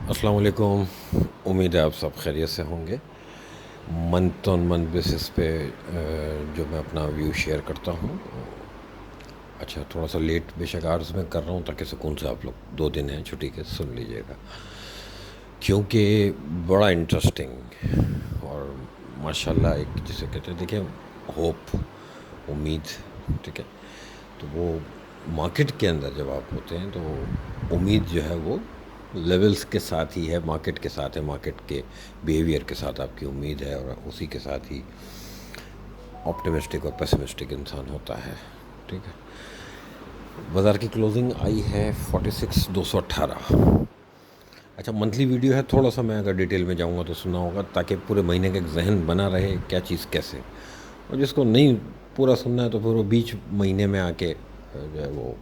السلام علیکم. امید ہے آپ سب خیریت سے ہوں گے. منتھ آن منتھ بیسس پہ جو میں اپنا ویو شیئر کرتا ہوں. اچھا تھوڑا سا لیٹ بے شک عرض میں کر رہا ہوں تاکہ سکون سے آپ لوگ 2 دن ہیں چھٹی کے سن لیجیے گا، کیونکہ بڑا انٹرسٹنگ اور ماشاء اللہ ایک جسے کہتے ہیں دیکھیں ہوپ، امید، ٹھیک ہے. تو وہ مارکیٹ کے اندر جب آپ ہوتے ہیں تو امید جو ہے وہ لیولز کے ساتھ ہی ہے، مارکیٹ کے ساتھ ہے، مارکیٹ کے بیہیویئر کے ساتھ آپ کی امید ہے، اور اسی کے ساتھ ہی آپٹیمسٹک اور پیسمسٹک انسان ہوتا ہے. ٹھیک ہے. بازار کی کلوزنگ آئی ہے 46,218. اچھا منتھلی ویڈیو ہے، تھوڑا سا میں اگر ڈیٹیل میں جاؤں گا تو سننا ہوگا تاکہ پورے مہینے کا ایک ذہن بنا رہے کیا چیز کیسے. اور جس کو نہیں پورا سننا ہے تو پھر وہ بیچ مہینے میں آ کے جو ہے وہ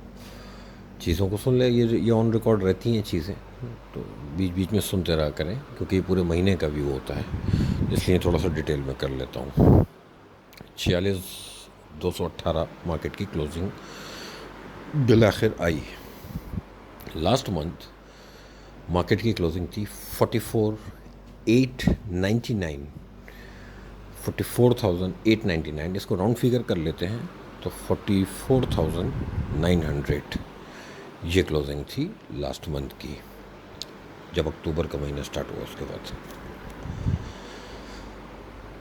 چیزوں کو سن لے. یہ آن ریکارڈ رہتی ہیں چیزیں، تو بیچ بیچ میں سنتے رہا کریں کیونکہ یہ پورے مہینے کا ویو ہوتا ہے، اس لیے تھوڑا سا ڈیٹیل میں کر لیتا ہوں. 46,218 مارکیٹ کی کلوزنگ بالآخر آئی. لاسٹ منتھ مارکیٹ کی کلوزنگ تھی 44,899. 44,899 اس کو راؤنڈ فگر کر لیتے ہیں تو 44,900 یہ کلوزنگ تھی لاسٹ منتھ کی، جب اکتوبر کا مہینہ سٹارٹ ہوا. اس کے بعد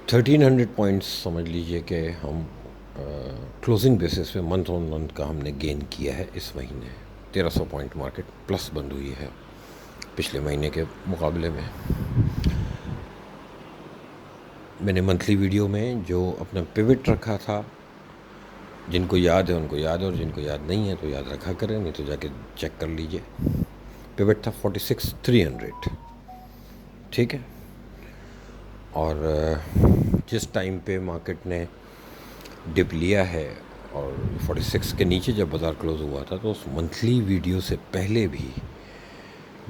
1,300 پوائنٹس سمجھ لیجئے کہ ہم کلوزنگ بیسس پہ منتھ آن منتھ کا ہم نے گین کیا ہے. اس مہینے 1,300 پوائنٹ مارکیٹ پلس بند ہوئی ہے پچھلے مہینے کے مقابلے میں. میں نے منتھلی ویڈیو میں جو اپنا پیوٹ رکھا تھا، جن کو یاد ہے ان کو یاد ہے، اور جن کو یاد نہیں ہے تو یاد رکھا کریں، نہیں تو جا کے چیک کر لیجئے. پیوٹ تھا 46,300. ٹھیک ہے. اور جس ٹائم پہ مارکیٹ نے ڈپ لیا ہے اور 46 کے نیچے جب بازار کلوز ہوا تھا تو اس منتھلی ویڈیو سے پہلے بھی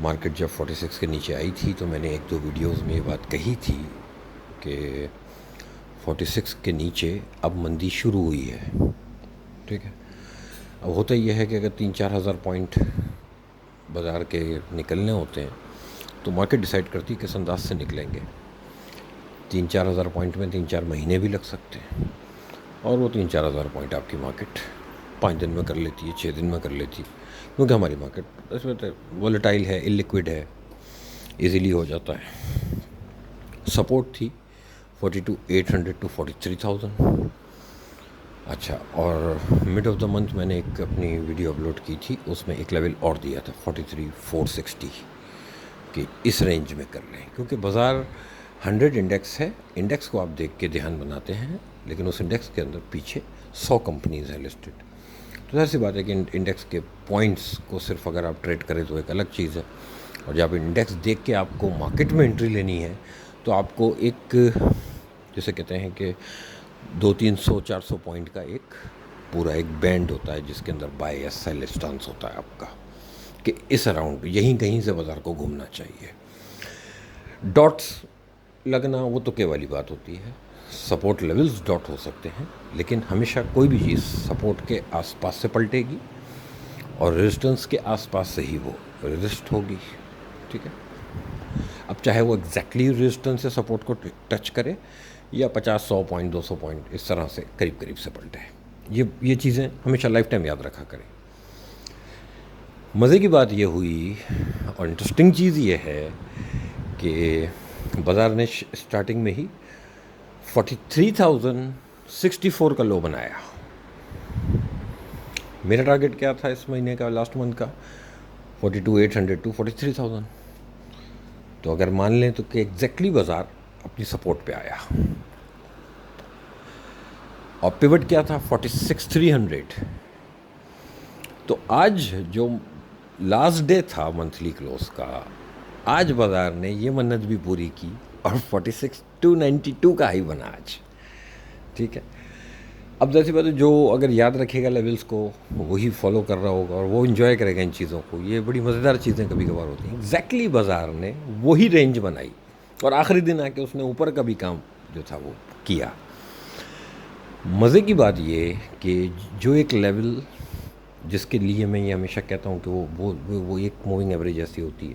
مارکیٹ جب 46 کے نیچے آئی تھی تو میں نے 1-2 ویڈیوز میں یہ بات کہی تھی کہ 46 کے نیچے اب مندی شروع ہوئی ہے. ٹھیک ہے. اب ہوتا یہ ہے کہ اگر 3-4 ہزار پوائنٹ بازار کے نکلنے ہوتے ہیں تو مارکیٹ ڈیسائیڈ کرتی ہے کس انداز سے نکلیں گے. 3-4 ہزار پوائنٹ میں 3-4 مہینے بھی لگ سکتے ہیں، اور وہ 3-4 ہزار پوائنٹ آپ کی مارکیٹ 5 دن میں کر لیتی ہے، 6 دن میں کر لیتی ہے، کیونکہ ہماری مارکیٹ اس میں ولیٹائل ہے، اللیکوڈ ہے، ایزیلی ہو جاتا ہے. سپورٹ تھی 42,800 ٹو 43,000. اچھا، اور مڈ آف دا منتھ میں نے ایک اپنی ویڈیو اپلوڈ کی تھی، اس میں ایک لیول اور دیا تھا 43,460 کہ اس رینج میں کر لیں، کیونکہ بازار 100 انڈیکس ہے. انڈیکس کو آپ دیکھ کے دھیان بناتے ہیں، لیکن اس انڈیکس کے اندر پیچھے 100 کمپنیز ہیں لسٹڈ. تو ظاہر سی بات ہے کہ انڈیکس کے پوائنٹس کو صرف اگر آپ ٹریڈ کریں تو ایک الگ چیز ہے، اور جب انڈیکس دیکھ کے آپ کو مارکیٹ میں انٹری لینی ہے تو آپ کو ایک جسے کہتے ہیں کہ 200-300-400 پوائنٹ کا ایک پورا ایک بینڈ ہوتا ہے جس کے اندر بائی یا سیل اسٹانس ہوتا ہے آپ کا، کہ اس اراؤنڈ یہیں کہیں سے بازار کو گھومنا چاہیے. ڈاٹس لگنا وہ تو والی بات ہوتی ہے، سپورٹ لیولز ڈاٹ ہو سکتے ہیں، لیکن ہمیشہ کوئی بھی چیز سپورٹ کے آس پاس سے پلٹے گی اور ریزسٹنس کے آس پاس سے ہی وہ ریزسٹ ہوگی. ٹھیک ہے. اب چاہے وہ ایگزیکٹلی ریزسٹنس سے سپورٹ کو ٹچ کرے یا 50-100 پوائنٹ 200 پوائنٹ اس طرح سے قریب قریب سے پلٹے، یہ چیزیں ہمیشہ لائف ٹائم یاد رکھا کریں. مزے کی بات یہ ہوئی اور انٹرسٹنگ چیز یہ ہے کہ بازار نے اسٹارٹنگ میں ہی 43,064 کا لو بنایا. میرا ٹارگٹ کیا تھا اس مہینے کا، لاسٹ منتھ کا 42,800 ٹو 43,000. تو اگر مان لیں تو کہ ایگزیکٹلی بازار اپنی سپورٹ پہ آیا. اور پیوٹ کیا تھا 46,300. تو آج جو لاسٹ ڈے تھا منتھلی کلوز کا، آج بازار نے یہ منت بھی پوری کی اور 46,292 کا ہی بنا آج. ٹھیک ہے. اب ظاہر سی بات ہے جو اگر یاد رکھے گا لیولز کو وہی فالو کر رہا ہوگا اور وہ انجوائے کرے گا ان چیزوں کو. یہ بڑی مزیدار چیزیں کبھی کبھار ہوتی ہیں. ایگزیکٹلی بازار نے وہی رینج بنائی اور آخری دن آ کے اس نے اوپر کا بھی کام جو تھا وہ کیا. مزے کی بات یہ کہ جو ایک لیول جس کے لیے میں یہ ہمیشہ کہتا ہوں کہ وہ ایک موونگ ایوریج ایسی ہوتی ہے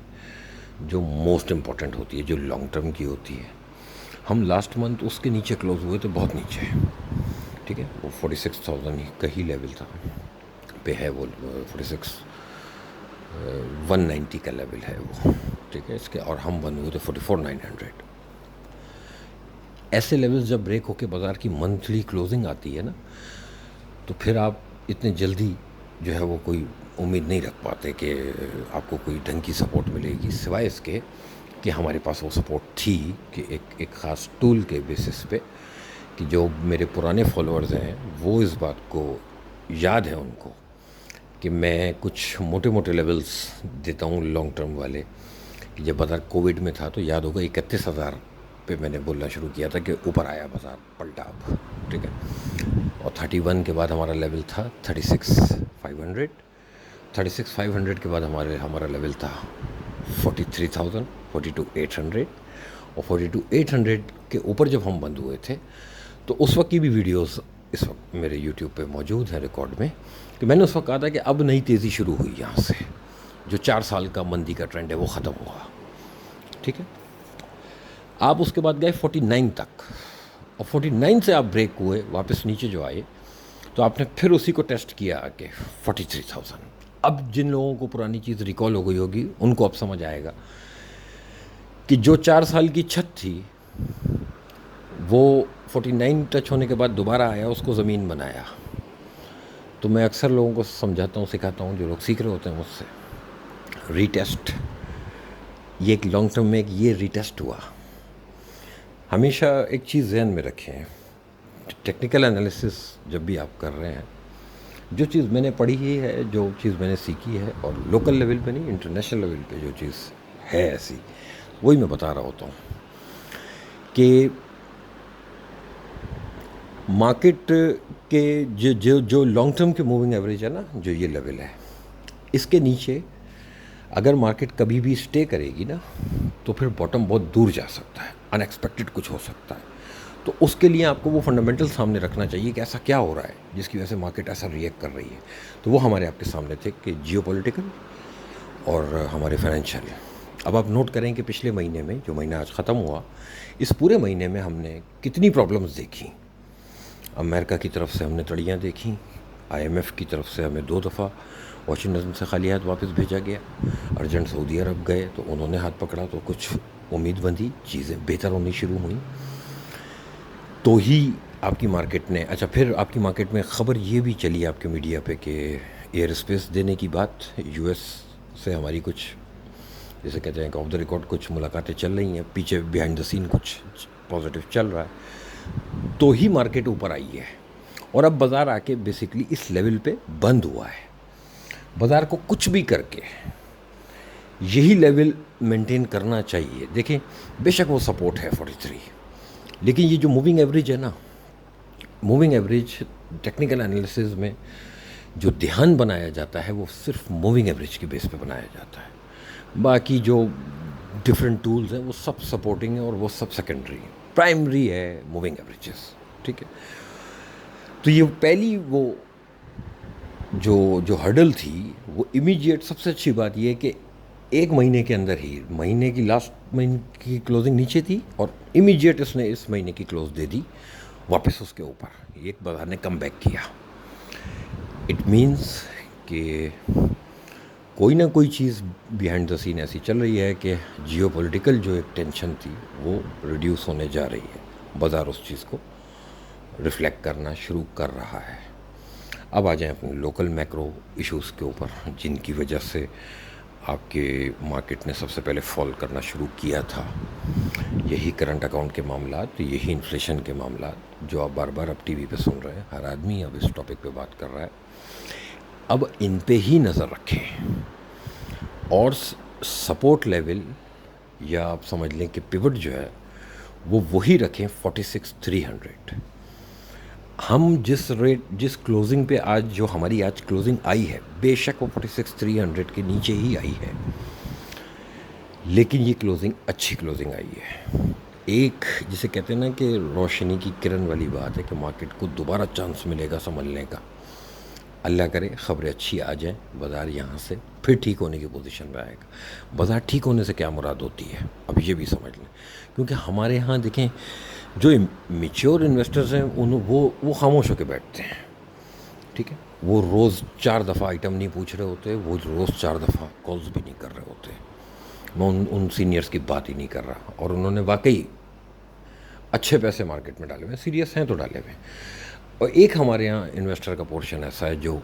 جو موسٹ امپورٹنٹ ہوتی ہے, جو لانگ ٹرم کی ہوتی ہے. ہم لاسٹ منتھ اس کے نیچے کلوز ہوئے تو بہت نیچے, ٹھیک ہے, وہ 46,000 کا ہی لیول تھا پہ ہے, وہ 190 کا لیول ہے وہ, ٹھیک ہے. اس کے اور ہم بند ہوئے تھے 44,900. ایسے لیولز جب بریک ہو کے بازار کی منتھلی کلوزنگ آتی ہے نا, تو پھر آپ اتنے جلدی جو ہے وہ کوئی امید نہیں رکھ پاتے کہ آپ کو کوئی ڈھنگ کی سپورٹ ملے گی, سوائے اس کے کہ ہمارے پاس وہ سپورٹ تھی کہ ایک خاص ٹول کے بیسس پہ, کہ جو میرے پرانے فالوورز ہیں وہ اس بات کو یاد ہے ان کو کہ میں کچھ موٹے موٹے لیولز دیتا ہوں لانگ ٹرم والے. کہ جب بازار کووڈ میں تھا تو یاد ہوگا 31,000 پہ میں نے بولنا شروع کیا تھا کہ اوپر آیا بازار, پلٹا اب, ٹھیک ہے. اور 31 کے بعد ہمارا لیول تھا 36,500. 36,500 کے بعد ہمارا لیول تھا 43,000, 42,800. اور 42,800 کے اوپر جب ہم بند ہوئے تھے تو اس وقت کی بھی ویڈیوز اس وقت میرے یوٹیوب پہ موجود ہیں ریکارڈ میں, کہ میں نے اس وقت کہا تھا کہ اب نئی تیزی شروع ہوئی یہاں سے, جو 4 سال کا مندی کا ٹرینڈ ہے وہ ختم ہوا, ٹھیک ہے. آپ اس کے بعد گئے 49 تک, اور 49 سے آپ بریک ہوئے واپس نیچے جو آئے تو آپ نے پھر اسی کو ٹیسٹ کیا کہ 43,000. اب جن لوگوں کو پرانی چیز ریکال ہو گئی ہوگی ان کو اب سمجھ آئے گا کہ جو 4 سال کی چھت تھی وہ 49 ٹچ ہونے کے بعد دوبارہ آیا, اس کو زمین بنایا. تو میں اکثر لوگوں کو سمجھاتا ہوں, سکھاتا ہوں, جو لوگ سیکھ رہے ہوتے ہیں مجھ سے, ری ٹیسٹ, یہ ایک لانگ ٹرم میں ایک یہ ری ٹیسٹ ہوا. ہمیشہ ایک چیز ذہن میں رکھیں, ٹیکنیکل انالیسس جب بھی آپ کر رہے ہیں, جو چیز میں نے پڑھی ہی ہے, جو چیز میں نے سیکھی ہے, اور لوکل لیول پہ نہیں انٹرنیشنل لیول پہ جو چیز ہے ایسی, وہی میں بتا رہا ہوتا ہوں کہ مارکیٹ کے جو لانگ ٹرم کے موونگ ایوریج ہے نا, جو یہ لیول ہے, اس کے نیچے اگر مارکیٹ کبھی بھی اسٹے کرے گی نا تو پھر باٹم بہت دور جا سکتا ہے, ان ایکسپیکٹڈ کچھ ہو سکتا ہے. تو اس کے لیے آپ کو وہ فنڈامنٹل سامنے رکھنا چاہیے کہ ایسا کیا ہو رہا ہے جس کی وجہ سے مارکیٹ ایسا ریئیکٹ کر رہی ہے. تو وہ ہمارے آپ کے سامنے تھے کہ جیو پولیٹیکل اور ہمارے فائنینشیل. اب آپ نوٹ کریں کہ پچھلے مہینے میں, جو مہینہ آج ختم ہوا, اس پورے مہینے میں ہم نے کتنی پرابلمز دیکھیں. امریکہ کی طرف سے ہم نے تڑیاں دیکھیں, IMF کی طرف سے ہمیں 2 دفعہ واشنگٹن سے خالی ہاتھ واپس بھیجا گیا, ارجنٹ سعودی عرب گئے تو انہوں نے ہاتھ پکڑا تو کچھ امید بندھی, چیزیں بہتر ہونی شروع ہوئیں, تو ہی آپ کی مارکیٹ نے, اچھا پھر آپ کی مارکیٹ میں خبر یہ بھی چلی آپ کے میڈیا پہ کہ ایئر اسپیس دینے کی بات, US سے ہماری کچھ جیسے کہتے ہیں کہ آف دا ریکارڈ کچھ ملاقاتیں چل رہی ہیں, پیچھے بیہائنڈ دا سین کچھ پازیٹیو چل رہا ہے, تو ہی مارکیٹ اوپر آئی ہے. اور اب بازار آ کے بیسکلی اس لیول پہ بند ہوا ہے. بازار کو کچھ بھی کر کے یہی لیول مینٹین کرنا چاہیے. دیکھیں بے شک وہ سپورٹ ہے 43, لیکن یہ جو موونگ ایوریج ہے نا, موونگ ایوریج ٹیکنیکل انالیسز میں جو دھیان بنایا جاتا ہے وہ صرف موونگ ایوریج کے بیس پہ بنایا جاتا ہے. باقی جو ڈفرینٹ ٹولز ہیں وہ سب سپورٹنگ ہیں اور وہ سب سیکنڈری ہیں, پرائمری ہے موونگ ایوریجز, ٹھیک ہے. تو یہ پہلی وہ جو ہرڈل تھی وہ امیجیٹ, سب سے اچھی بات یہ ہے کہ ایک مہینے کے اندر ہی, مہینے کی لاسٹ مہینے کی کلوزنگ نیچے تھی اور امیجیٹ اس نے اس مہینے کی کلوز دے دی واپس اس کے اوپر. ایک بازار نے کم بیک کیا. اٹ مینس کہ کوئی نہ کوئی چیز بیہائنڈ دا سین ایسی چل رہی ہے کہ جیو پولیٹیکل جو ایک ٹینشن تھی وہ ریڈیوس ہونے جا رہی ہے. بازار اس چیز کو ریفلیکٹ کرنا شروع کر رہا ہے. اب آ جائیں اپنے لوکل میکرو ایشوز کے اوپر, جن کی وجہ سے آپ کے مارکیٹ نے سب سے پہلے فال کرنا شروع کیا تھا. یہی کرنٹ اکاؤنٹ کے معاملات, یہی انفلیشن کے معاملات جو آپ بار بار اب ٹی وی پہ سن رہے ہیں, ہر آدمی اب اس ٹاپک پہ بات کر رہا ہے. اب ان پہ ہی نظر رکھیں اور سپورٹ لیول یا آپ سمجھ لیں کہ پیوٹ جو ہے وہ وہی رکھیں 46,300. ہم جس کلوزنگ پہ آج, جو ہماری آج کلوزنگ آئی ہے, بے شک وہ 46,300 کے نیچے ہی آئی ہے, لیکن یہ کلوزنگ اچھی کلوزنگ آئی ہے. ایک جسے کہتے ہیں نا کہ روشنی کی کرن والی بات ہے کہ مارکیٹ کو دوبارہ چانس ملے گا سنبھلنے کا. اللہ کرے خبریں اچھی آ جائیں، بازار یہاں سے پھر ٹھیک ہونے کی پوزیشن پہ آئے گا۔ بازار ٹھیک ہونے سے کیا مراد ہوتی ہے اب یہ بھی سمجھ لیں، کیونکہ ہمارے ہاں دیکھیں جو میچور انویسٹرز ہیں وہ خاموش ہو کے بیٹھتے ہیں، ٹھیک ہے، وہ روز 4 دفعہ آئٹم نہیں پوچھ رہے ہوتے، وہ روز 4 دفعہ کالز بھی نہیں کر رہے ہوتے۔ میں ان سینئرز کی بات ہی نہیں کر رہا، اور انہوں نے واقعی اچھے پیسے مارکیٹ میں ڈالے ہوئے ہیں، سیریس ہیں تو ڈالے ہوئے ہیں۔ اور ایک ہمارے یہاں انویسٹر کا پورشن ایسا ہے جو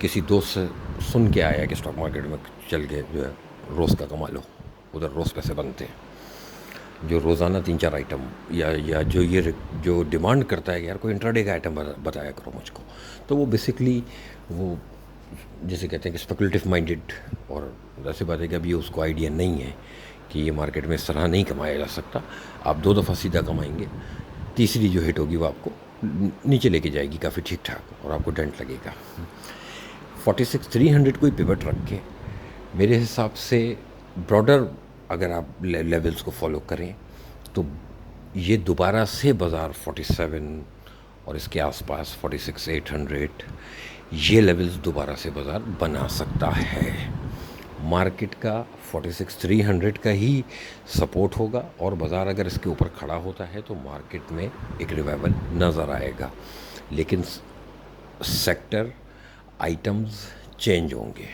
کسی دوست سے سن کے آیا کہ اسٹاک مارکیٹ میں چل کے جو ہے روز کا کما لو، ادھر روز پیسے بنتے ہیں، جو روزانہ 3-4 آئٹم یا جو ڈیمانڈ کرتا ہے کہ یار کوئی انٹراڈے کا آئٹم بتایا کرو مجھ کو، تو وہ بیسکلی وہ جسے کہتے ہیں کہ اسپیکولیٹو مائنڈیڈ، اور ایسی بات ہے کہ ابھی اس کو آئیڈیا نہیں ہے کہ یہ مارکیٹ میں اس طرح نہیں کمایا جا سکتا، آپ 2 دفعہ سیدھا کمائیں گے، تیسری جو ہٹ ہوگی وہ آپ کو نیچے لے کے جائے گی کافی ٹھیک ٹھاک، اور آپ کو ڈنٹ لگے گا۔ 46,300 کوئی پیوٹ رکھے، میرے حساب سے براڈر اگر آپ لیولز کو فالو کریں تو یہ دوبارہ سے بازار 47 اور اس کے آس پاس 46,800 یہ لیولز دوبارہ سے بازار بنا سکتا ہے۔ مارکیٹ کا 46,300 کا ہی سپورٹ ہوگا، اور بازار اگر اس کے اوپر کھڑا ہوتا ہے تو مارکیٹ میں ایک ریوائول نظر آئے گا، لیکن سیکٹر آئٹمز چینج ہوں گے،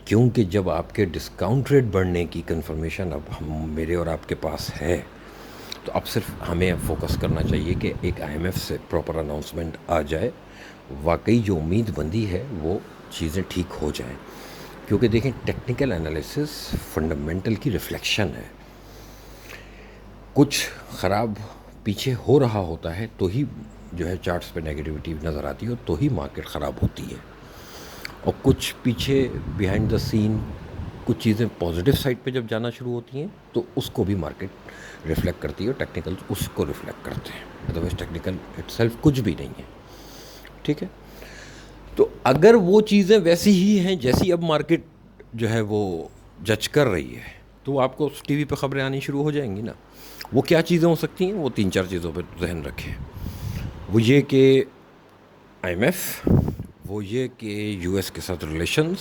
کیونکہ جب آپ کے ڈسکاؤنٹ ریٹ بڑھنے کی کنفرمیشن اب میرے اور آپ کے پاس ہے، تو اب صرف ہمیں فوکس کرنا چاہیے کہ ایک IMF سے پراپر اناؤنسمنٹ آ جائے، واقعی جو امید بندی ہے وہ چیزیں ٹھیک ہو جائیں، کیونکہ دیکھیں ٹیکنیکل انالیسس فنڈامنٹل کی ریفلیکشن ہے، کچھ خراب پیچھے ہو رہا ہوتا ہے تو ہی جو ہے چارٹس پہ نیگیٹیوٹی نظر آتی ہے، تو ہی مارکیٹ خراب ہوتی ہے، اور کچھ پیچھے بیہائنڈ دا سین کچھ چیزیں پازیٹیو سائڈ پہ جب جانا شروع ہوتی ہیں تو اس کو بھی مارکیٹ ریفلیکٹ کرتی ہے، اور ٹیکنیکل اس کو ریفلیکٹ کرتے ہیں، ادروائز ٹیکنیکل اٹ سیلف کچھ بھی نہیں ہے، ٹھیک ہے۔ تو اگر وہ چیزیں ویسی ہی ہیں جیسی اب مارکیٹ جو ہے وہ جج کر رہی ہے، تو آپ کو ٹی وی پہ خبریں آنی شروع ہو جائیں گی نا۔ وہ کیا چیزیں ہو سکتی ہیں؟ وہ 3-4 چیزوں پہ ذہن رکھیں، وہ یہ کہ IMF، وہ یہ کہ US کے ساتھ ریلیشنز،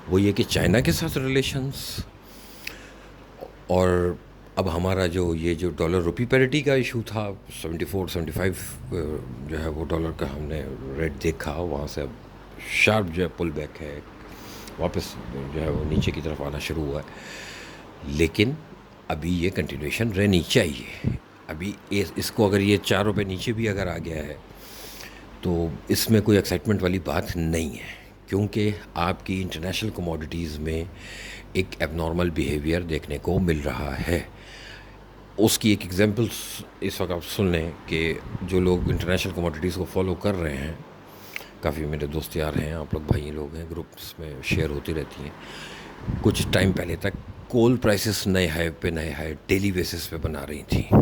وہ یہ کہ چائنا کے ساتھ ریلیشنز، اور اب ہمارا جو ڈالر روپی پیرٹی کا ایشو تھا 74-75 جو ہے وہ ڈالر کا ہم نے ریٹ دیکھا، وہاں سے اب شارپ جو ہے پل بیک ہے، واپس جو ہے وہ نیچے کی طرف آنا شروع ہوا ہے، لیکن ابھی یہ کنٹینیوشن رہنی چاہیے۔ ابھی اس کو اگر یہ 4 روپے نیچے بھی اگر آ گیا ہے تو اس میں کوئی ایکسائٹمنٹ والی بات نہیں ہے، کیونکہ آپ کی انٹرنیشنل کموڈیٹیز میں ایک ایب نارمل بیہیویئر دیکھنے کو مل رہا ہے۔ اس کی ایک ایگزامپل اس وقت آپ سن لیں کہ جو لوگ انٹرنیشنل کموڈیٹیز کو فالو کر رہے ہیں، کافی میرے دوست یار ہیں، آپ لوگ بھائی لوگ ہیں، گروپس میں شیئر ہوتی رہتی ہیں، کچھ ٹائم پہلے تک کول پرائسز نئے ہائی ڈیلی بیسس پہ بنا رہی تھیں،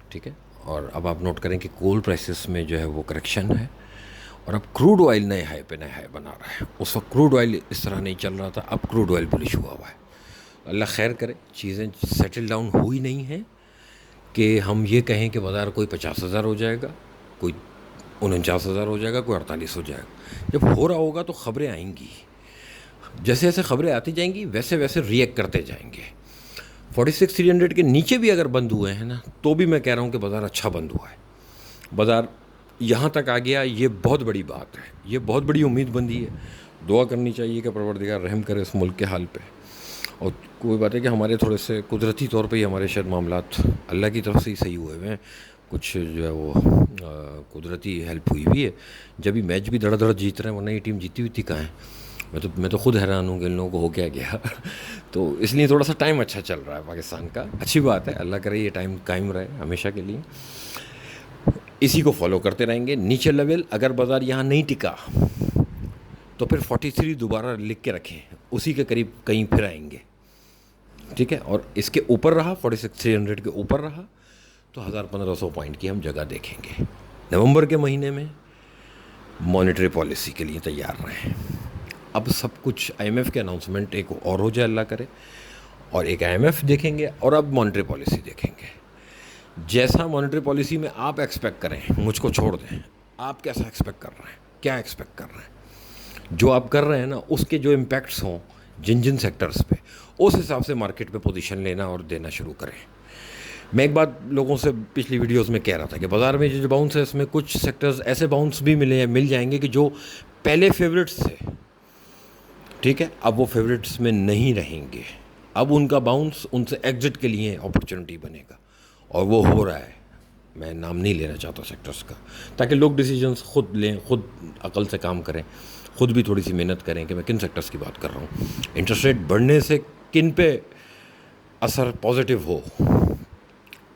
ٹھیک ہے، اور اب آپ نوٹ کریں کہ کول پرائسز میں جو ہے وہ کریکشن ہے، اور اب کروڈ آئل نئے ہائی بنا رہا ہے۔ اس وقت کروڈ آئل اس طرح نہیں چل رہا تھا، اب کروڈ آئل بلش ہوا ہوا ہے۔ اللہ خیر کرے، چیزیں سیٹل ڈاؤن ہوئی نہیں ہیں کہ ہم یہ کہیں کہ بازار کوئی 50,000 ہو جائے گا، کوئی 49,000 ہو جائے گا، کوئی 48 ہو جائے گا۔ جب ہو رہا ہوگا تو خبریں آئیں گی، جیسے جیسے خبریں آتی جائیں گی ویسے ویسے ریئیکٹ کرتے جائیں گے۔ 46,300 کے نیچے بھی اگر بند ہوئے ہیں نا، تو بھی میں کہہ رہا ہوں کہ بازار اچھا بند ہوا ہے، بازار یہاں تک آ گیا، یہ بہت بڑی بات ہے، یہ بہت بڑی امید بندی ہے۔ دعا کرنی چاہیے کہ پروردگار رحم کرے اس ملک کے حال پہ، اور کوئی بات ہے کہ ہمارے تھوڑے سے قدرتی طور پہ ہی ہمارے شاید معاملات اللہ کی طرف سے ہی صحیح ہوئے ہوئے ہیں، کچھ جو ہے وہ قدرتی ہیلپ ہوئی بھی ہے، جب ہی میچ بھی دڑ جیت رہے ہیں، ورنہ یہ ٹیم جیتی ہوئی تھی کہاں ہے؟ میں تو خود حیران ہوں کہ ان لوگوں کو ہو کیا گیا تو اس لیے تھوڑا سا ٹائم اچھا چل رہا ہے پاکستان کا، اچھی بات ہے، اللہ کرے یہ ٹائم قائم رہے ہمیشہ کے لیے، اسی کو فالو کرتے رہیں گے۔ نیچے لیول اگر بازار یہاں نہیں ٹکا تو پھر 43 دوبارہ لکھ کے رکھیں، اسی کے قریب کہیں پھر آئیں گے، ٹھیک ہے، اور اس کے اوپر رہا 46,300 کے اوپر رہا تو 1,500 پوائنٹ کی ہم جگہ دیکھیں گے۔ نومبر کے مہینے میں مانیٹری پالیسی کے لیے تیار رہیں۔ اب سب کچھ IMF کے اناؤنسمنٹ ایک اور ہو جائے اللہ کرے، اور ایک IMF دیکھیں گے، اور اب مانیٹری پالیسی دیکھیں گے۔ جیسا مانیٹری پالیسی میں آپ ایکسپیکٹ کریں، مجھ کو چھوڑ دیں، آپ کیسا ایکسپیکٹ کر رہے ہیں, کیا ایکسپیکٹ کر رہے ہیں. جو آپ کر رہے ہیں نا اس کے جو امپیکٹس ہوں جن جن سیکٹرز پہ, اس حساب سے مارکیٹ پہ پوزیشن لینا اور دینا شروع کریں. میں ایک بات لوگوں سے پچھلی ویڈیوز میں کہہ رہا تھا کہ بازار میں جو باؤنس ہے اس میں کچھ سیکٹرز ایسے باؤنس بھی مل جائیں گے کہ جو پہلے فیوریٹس تھے, ٹھیک ہے, اب وہ فیوریٹس میں نہیں رہیں گے. اب ان کا باؤنس ان سے ایگزٹ کے لیے اپرچونٹی بنے گا, اور وہ ہو رہا ہے. میں نام نہیں لینا چاہتا سیکٹرز کا, تاکہ لوگ ڈیسیجنس خود لیں, خود عقل سے کام کریں, خود بھی تھوڑی سی محنت کریں کہ میں کن سیکٹرز کی بات کر رہا ہوں. انٹرسٹ ریٹ بڑھنے سے کن پہ اثر پازیٹیو ہو,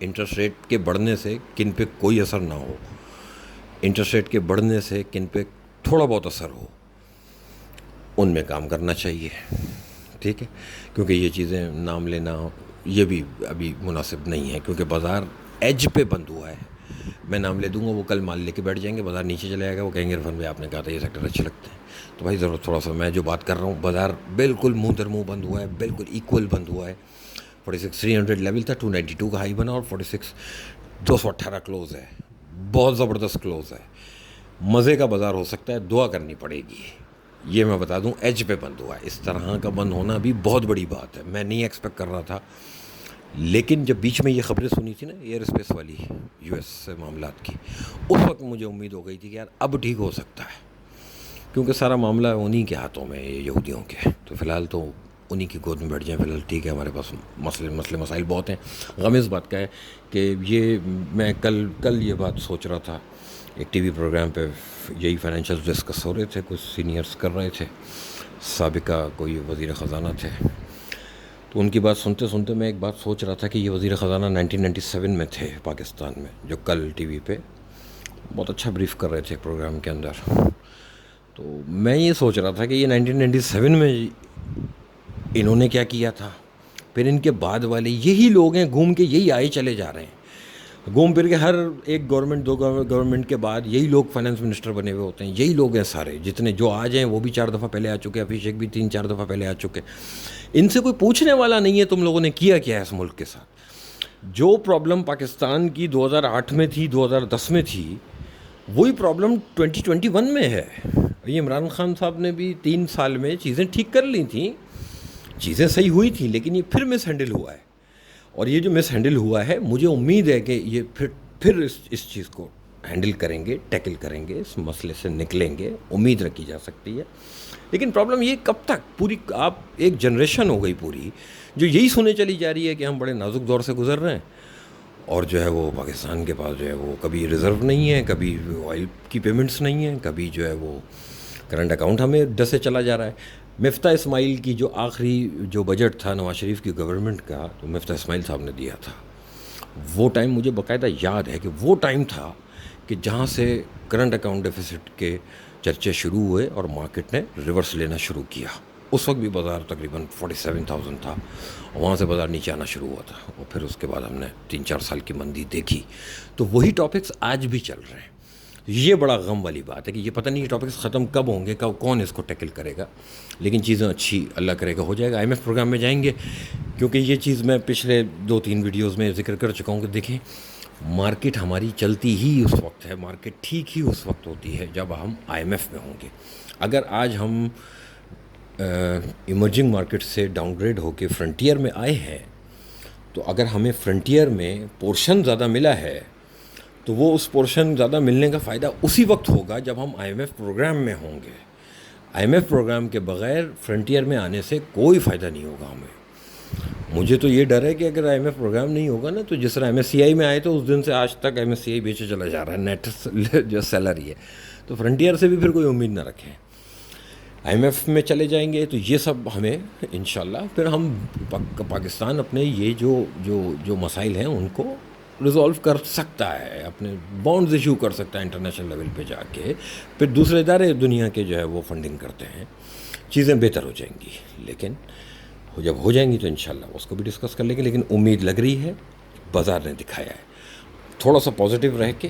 انٹرسٹ ریٹ کے بڑھنے سے کن پہ کوئی اثر نہ ہو, انٹرسٹ ریٹ کے بڑھنے سے کن پہ تھوڑا بہت اثر ہو, ان میں کام کرنا چاہیے. ٹھیک ہے, کیونکہ یہ چیزیں نام لینا یہ بھی ابھی مناسب نہیں ہے, کیونکہ بازار ایج پہ بند ہوا ہے. میں نام لے دوں گا, وہ کل مال لے کے بیٹھ جائیں گے, بازار نیچے چلے جائے گا, وہ کہیں گے عرفان بھائی آپ نے کہا تھا یہ سیکٹر اچھے لگتے ہیں. تو بھائی ضرورت تھوڑا سا, میں جو بات کر رہا ہوں بازار بالکل منہ در منہ بند ہوا ہے, بالکل ایکول بند ہوا ہے. 46,300 لیول تھا, 292 کا ہائی بنا, اور 218 کلوز ہے. بہت زبردست کلوز ہے, مزے کا بازار ہو سکتا ہے, دعا کرنی پڑے گی. یہ میں بتا دوں ایج پہ بند ہوا ہے. اس طرح کا بند ہونا بھی بہت بڑی بات ہے, میں نہیں ایکسپیکٹ کر رہا تھا. لیکن جب بیچ میں یہ خبریں سنی تھی نا ایئر اسپیس والی یو ایس سے معاملات کی, اس وقت مجھے امید ہو گئی تھی کہ یار اب ٹھیک ہو سکتا ہے, کیونکہ سارا معاملہ انہی کے ہاتھوں میں ہے, یہودیوں کے. تو فی الحال تو انہی کی گود میں بیٹھ جائیں, فی الحال ٹھیک ہے, ہمارے پاس مسائل بہت ہیں. غم اس بات کا ہے کہ یہ میں کل یہ بات سوچ رہا تھا, ایک ٹی وی پروگرام پہ یہی فائنینشیل ڈسکس ہو رہے تھے, کچھ سینئرز کر رہے تھے, سابقہ کوئی وزیر خزانہ تھے. تو ان کی بات سنتے سنتے میں ایک بات سوچ رہا تھا کہ یہ وزیر خزانہ 1997 میں تھے پاکستان میں, جو کل ٹی وی پہ بہت اچھا بریف کر رہے تھے پروگرام کے اندر. تو میں یہ سوچ رہا تھا کہ یہ 1997 میں انہوں نے کیا کیا تھا, پھر ان کے بعد والے یہی لوگ ہیں, گھوم کے یہی آئے چلے جا رہے ہیں, گھوم پھر کے ہر ایک گورنمنٹ دو گورنمنٹ کے بعد یہی لوگ فائنانس منسٹر بنے ہوئے ہوتے ہیں. یہی لوگ ہیں سارے, جتنے جو آج ہیں وہ بھی 4 دفعہ پہلے آ چکے, حفیظ شیخ بھی 3-4 دفعہ پہلے آ چکے. ان سے کوئی پوچھنے والا نہیں ہے تم لوگوں نے کیا کیا ہے اس ملک کے ساتھ. جو پرابلم پاکستان کی 2008 میں تھی, 2010 میں تھی, وہی پرابلم 2021 میں ہے. یہ عمران خان صاحب نے بھی 3 سال میں چیزیں ٹھیک کر لی تھیں, چیزیں صحیح ہوئی تھیں, لیکن یہ پھر مس ہینڈل ہوا ہے. اور یہ جو مس ہینڈل ہوا ہے, مجھے امید ہے کہ یہ پھر اس چیز کو ہینڈل کریں گے, ٹیکل کریں گے, اس مسئلے سے نکلیں گے, امید رکھی جا سکتی ہے. لیکن پرابلم یہ کب تک, پوری آپ ایک جنریشن ہو گئی پوری جو یہی سنے چلی جا رہی ہے کہ ہم بڑے نازک دور سے گزر رہے ہیں, اور جو ہے وہ پاکستان کے پاس جو ہے وہ کبھی ریزرو نہیں ہے, کبھی آئل کی پیمنٹس نہیں ہیں, کبھی جو ہے وہ کرنٹ اکاؤنٹ ہمیں ڈسے چلا جا رہا ہے. مفتاح اسماعیل کی جو آخری جو بجٹ تھا نواز شریف کی گورنمنٹ کا, تو مفتاح اسماعیل صاحب نے دیا تھا. وہ ٹائم مجھے باقاعدہ یاد ہے کہ وہ ٹائم تھا کہ جہاں سے کرنٹ اکاؤنٹ ڈیفیسٹ کے چرچے شروع ہوئے اور مارکیٹ نے ریورس لینا شروع کیا. اس وقت بھی بازار تقریباً 47,000 تھا, وہاں سے بازار نیچے آنا شروع ہوا تھا, اور پھر اس کے بعد ہم نے 3-4 سال کی مندی دیکھی. تو وہی ٹاپکس آج بھی چل رہے ہیں. یہ بڑا غم والی بات ہے کہ یہ پتہ نہیں یہ ٹاپکس ختم کب ہوں گے, کون اس کو ٹیکل کرے گا. لیکن چیزیں اچھی اللہ کرے گا ہو جائے گا. IMF پروگرام میں جائیں گے, کیونکہ یہ چیز میں پچھلے 2-3 ویڈیوز میں ذکر کر چکا ہوں کہ دیکھیں مارکیٹ ہماری چلتی ہی اس وقت ہے, مارکیٹ ٹھیک ہی اس وقت ہوتی ہے جب ہم IMF میں ہوں گے. اگر آج ہم ایمرجنگ مارکیٹ سے ڈاؤن گریڈ ہو کے فرنٹیئر میں آئے ہیں, تو اگر ہمیں فرنٹیئر میں پورشن زیادہ ملا ہے تو وہ اس پورشن زیادہ ملنے کا فائدہ اسی وقت ہوگا جب ہم IMF پروگرام میں ہوں گے. IMF پروگرام کے بغیر فرنٹیئر میں آنے سے کوئی فائدہ نہیں ہوگا ہمیں. مجھے تو یہ ڈر ہے کہ اگر IMF پروگرام نہیں ہوگا نا, تو جس طرح MSCI میں آئے تو اس دن سے آج تک MSCI بیچے چلا جا رہا ہے, نیٹ جو سیلری ہے. تو فرنٹیئر سے بھی پھر کوئی امید نہ رکھیں. IMF میں چلے جائیں گے تو یہ سب ہمیں انشاءاللہ پھر ہم پاکستان اپنے یہ جو مسائل ہیں ان کو ریزولو کر سکتا ہے, اپنے بانڈز ایشو کر سکتا ہے انٹرنیشنل لیول پہ جا کے. پھر دوسرے ادارے دنیا کے جو ہے وہ فنڈنگ کرتے ہیں, چیزیں بہتر ہو جائیں گی. لیکن جب ہو جائیں گی تو انشاءاللہ اس کو بھی ڈسکس کر لیں گے. لیکن امید لگ رہی ہے, بازار نے دکھایا ہے, تھوڑا سا پازیٹیو رہ کے,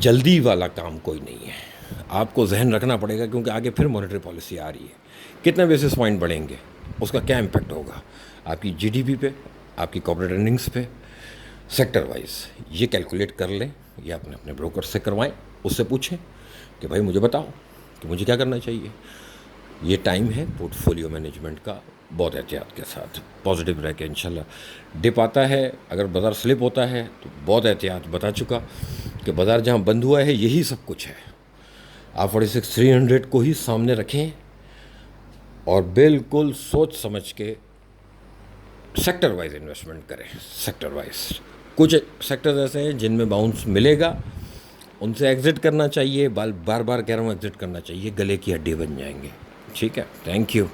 جلدی والا کام کوئی نہیں ہے. آپ کو ذہن رکھنا پڑے گا, کیونکہ آگے پھر مانیٹری پالیسی آ رہی ہے. کتنے بیسس پوائنٹ بڑھیں گے, اس کا کیا امپیکٹ ہوگا آپ کی GDP پہ, آپ کی کارپوریٹ ارننگس پہ, سیکٹر وائز. یہ کیلکولیٹ کر لیں یا اپنے بروکر سے کروائیں, اس سے پوچھیں کہ بھائی مجھے بتاؤ کہ مجھے کیا کرنا چاہیے. یہ ٹائم ہے پورٹ فولیو مینجمنٹ کا, بہت احتیاط کے ساتھ پازیٹیو رہ کے انشاءاللہ. ڈپ آتا ہے, اگر بازار سلپ ہوتا ہے تو بہت احتیاط, بتا چکا کہ بازار جہاں بند ہوا ہے یہی سب کچھ ہے. آپ 46,300 کو ہی سامنے رکھیں اور بالکل سوچ سمجھ کے سیکٹر وائز انویسٹمنٹ کریں. سیکٹر وائز کچھ سیکٹر ایسے ہیں جن میں باؤنس ملے گا, ان سے ایگزٹ کرنا چاہیے. بار بار کہہ رہا ہوں ایگزٹ کرنا چاہیے, گلے کی ہڈی بن جائیں گے. ٹھیک ہے, تھینک یو.